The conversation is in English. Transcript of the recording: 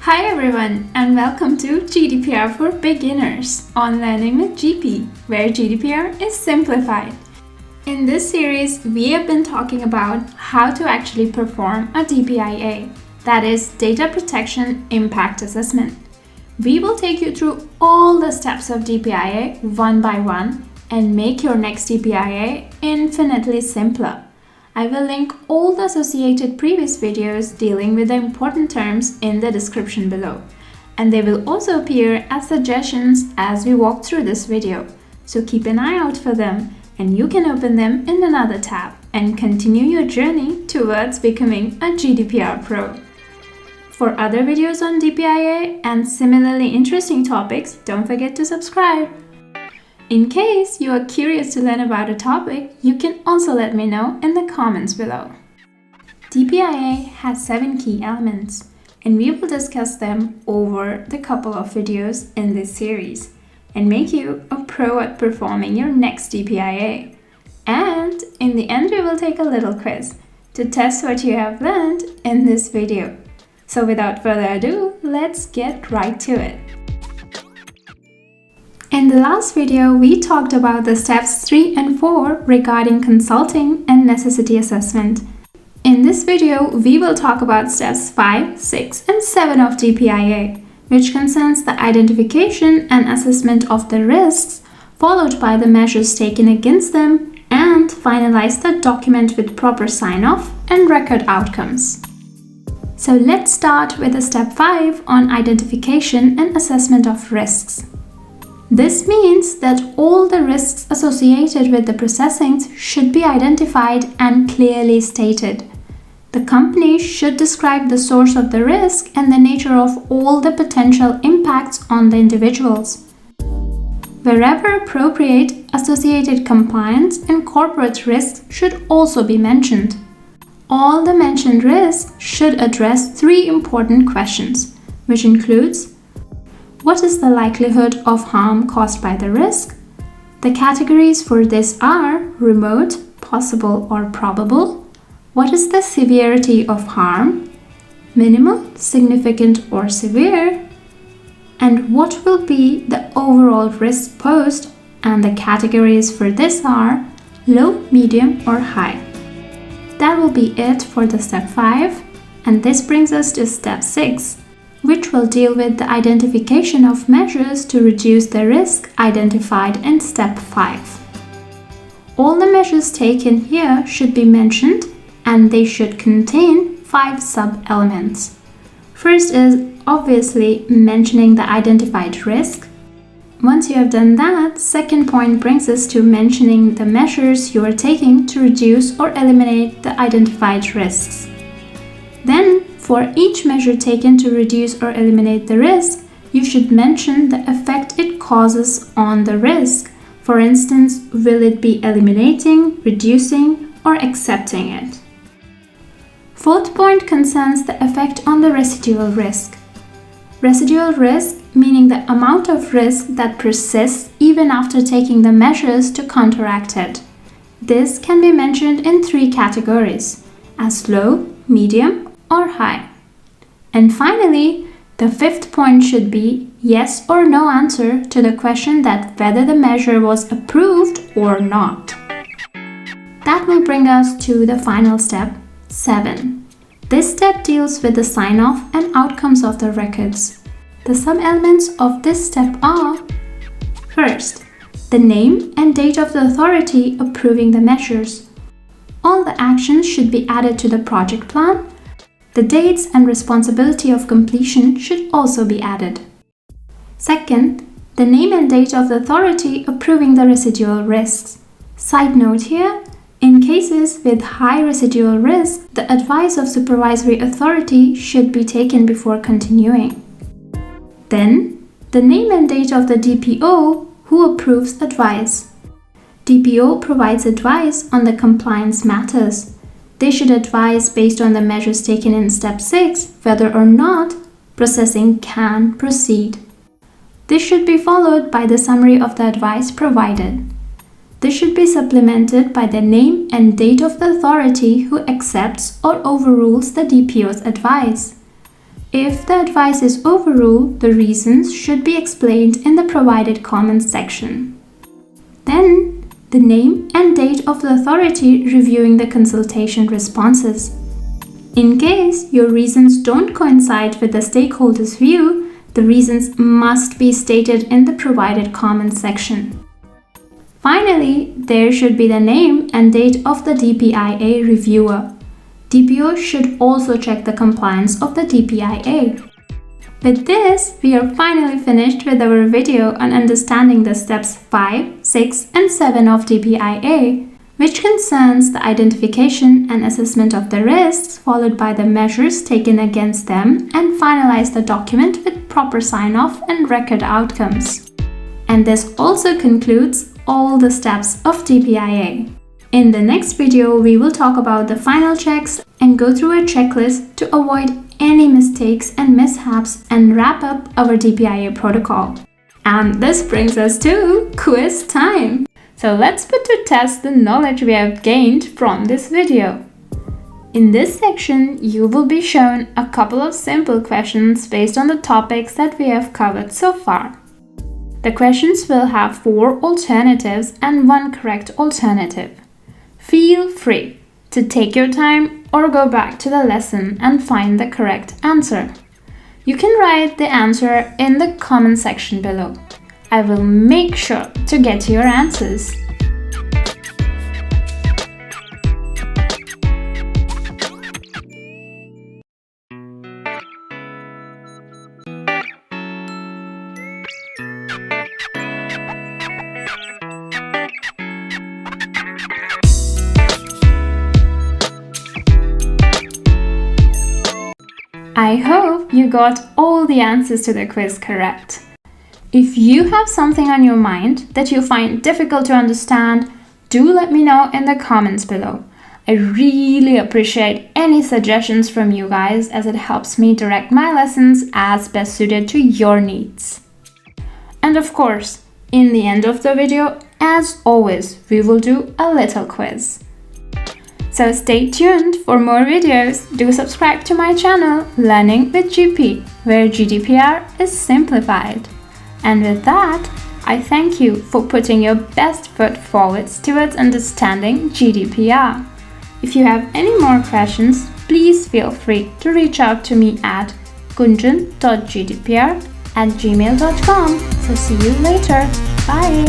Hi everyone and welcome to GDPR for Beginners on Learning with GP, where GDPR is simplified. In this series, we have been talking about how to actually perform a DPIA, that is Data Protection Impact Assessment. We will take you through all the steps of DPIA one by one and make your next DPIA infinitely simpler. I will link all the associated previous videos dealing with the important terms in the description below, and they will also appear as suggestions as we walk through this video, so keep an eye out for them and you can open them in another tab and continue your journey towards becoming a GDPR pro. For other videos on DPIA and similarly interesting topics, don't forget to subscribe. In case you are curious to learn about a topic, you can also let me know in the comments below. DPIA has 7 key elements, and we will discuss them over the couple of videos in this series and make you a pro at performing your next DPIA. And in the end, we will take a little quiz to test what you have learned in this video. So without further ado, let's get right to it. In the last video, we talked about the steps 3 and 4 regarding consulting and necessity assessment. In this video, we will talk about steps 5, 6, and 7 of DPIA, which concerns the identification and assessment of the risks, followed by the measures taken against them, and finalize the document with proper sign-off and record outcomes. So let's start with the step 5 on identification and assessment of risks. This means that all the risks associated with the processings should be identified and clearly stated. The company should describe the source of the risk and the nature of all the potential impacts on the individuals. Wherever appropriate, associated compliance and corporate risks should also be mentioned. All the mentioned risks should address 3 important questions, which includes: what is the likelihood of harm caused by the risk? The categories for this are remote, possible, or probable. What is the severity of harm? Minimal, significant, or severe? And what will be the overall risk posed? And the categories for this are low, medium, or high. That will be it for the step 5, and this brings us to step 6. Which will deal with the identification of measures to reduce the risk identified in step 5. All the measures taken here should be mentioned, and they should contain 5 sub-elements. First is obviously mentioning the identified risk. Once you have done that, second point brings us to mentioning the measures you are taking to reduce or eliminate the identified risks. Then, for each measure taken to reduce or eliminate the risk, you should mention the effect it causes on the risk. For instance, will it be eliminating, reducing, or accepting it? Fourth point concerns the effect on the residual risk. Residual risk meaning the amount of risk that persists even after taking the measures to counteract it. This can be mentioned in 3 categories, as low, medium, or high. And finally, the 5th point should be yes or no answer to the question that whether the measure was approved or not. That will bring us to the final step, 7. This step deals with the sign-off and outcomes of the records. The sub-elements of this step are: first, the name and date of the authority approving the measures. All the actions should be added to the project plan. The dates and responsibility of completion should also be added. Second, the name and date of the authority approving the residual risks. Side note here, in cases with high residual risk, the advice of supervisory authority should be taken before continuing. Then, the name and date of the DPO who approves advice. DPO provides advice on the compliance matters. They should advise based on the measures taken in step 6 whether or not processing can proceed. This should be followed by the summary of the advice provided. This should be supplemented by the name and date of the authority who accepts or overrules the DPO's advice. If the advice is overruled, the reasons should be explained in the provided comments section. Then, the name and date of the authority reviewing the consultation responses. In case your reasons don't coincide with the stakeholder's view, the reasons must be stated in the provided comments section. Finally, there should be the name and date of the DPIA reviewer. DPO should also check the compliance of the DPIA. With this, we are finally finished with our video on understanding the steps 5, 6, and 7 of DPIA, which concerns the identification and assessment of the risks, followed by the measures taken against them, and finalize the document with proper sign-off and record outcomes. And this also concludes all the steps of DPIA. In the next video, we will talk about the final checks and go through a checklist to avoid any mistakes and mishaps and wrap up our DPIA protocol. And this brings us to quiz time. So let's put to test the knowledge we have gained from this video. In this section, you will be shown a couple of simple questions based on the topics that we have covered so far. The questions will have 4 alternatives and 1 correct alternative. Feel free to take your time or go back to the lesson and find the correct answer. You can write the answer in the comment section below. I will make sure to get your answers. I hope you got all the answers to the quiz correct. If you have something on your mind that you find difficult to understand, do let me know in the comments below. I really appreciate any suggestions from you guys, as it helps me direct my lessons as best suited to your needs. And of course, in the end of the video, as always, we will do a little quiz. So stay tuned for more videos. Do subscribe to my channel, Learning with GP, where GDPR is simplified. And with that, I thank you for putting your best foot forward towards understanding GDPR. If you have any more questions, please feel free to reach out to me at gunjan.gdpr@gmail.com. So see you later. Bye.